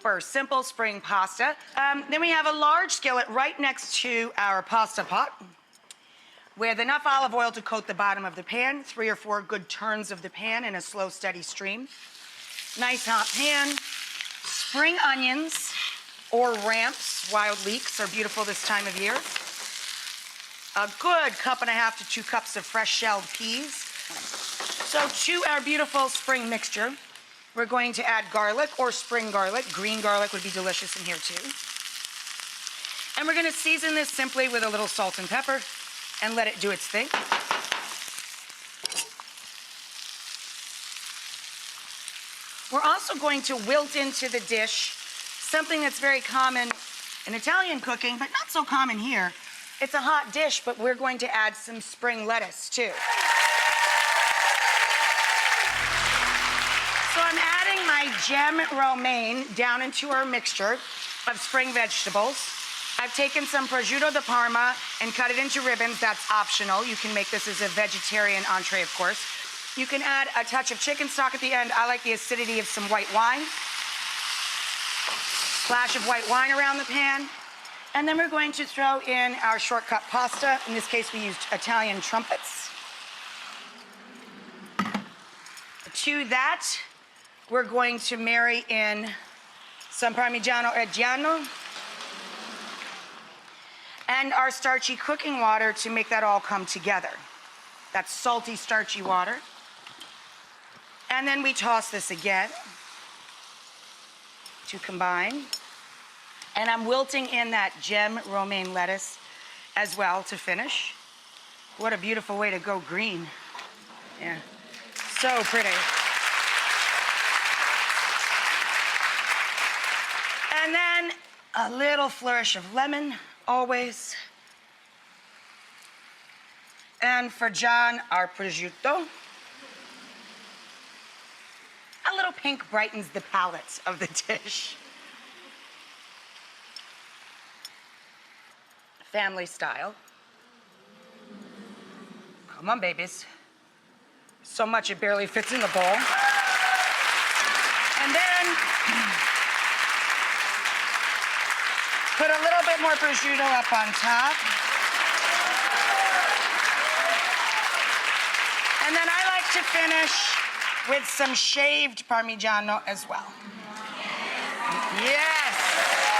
super simple spring pasta. Then we have a large skillet right next to our pasta pot with enough olive oil to coat the bottom of the pan, 3 or 4 good turns of the pan in a slow, steady stream. Nice hot pan. Spring onions or ramps, wild leeks, are beautiful this time of year. A good 1.5 to 2 cups of fresh shelled peas. So to our beautiful spring mixture, we're going to add garlic or spring garlic. Green garlic would be delicious in here too. And we're gonna season this simply with a little salt and pepper and let it do its thing. We're also going to wilt into the dish something that's very common in Italian cooking, but not so common here. It's a hot dish, but we're going to add some spring lettuce too. So I'm adding my gem romaine down into our mixture of spring vegetables. I've taken some prosciutto de Parma and cut it into ribbons. That's optional. You can make this as a vegetarian entree, of course. You can add a touch of chicken stock at the end. I like the acidity of some white wine. Splash of white wine around the pan. And then we're going to throw in our shortcut pasta. In this case, we used Italian trumpets. To that, we're going to marry in some Parmigiano Reggiano and our starchy cooking water to make that all come together. That's salty, starchy water. And then we toss this again to combine. And I'm wilting in that gem romaine lettuce as well to finish. What a beautiful way to go green. Yeah, so pretty. And then a little flourish of lemon, always. And for John, our prosciutto. A little pink brightens the palette of the dish. Family style. Come on, babies. So much it barely fits in the bowl. And then put a little bit more prosciutto up on top. And then I like to finish with some shaved Parmigiano as well. Yes.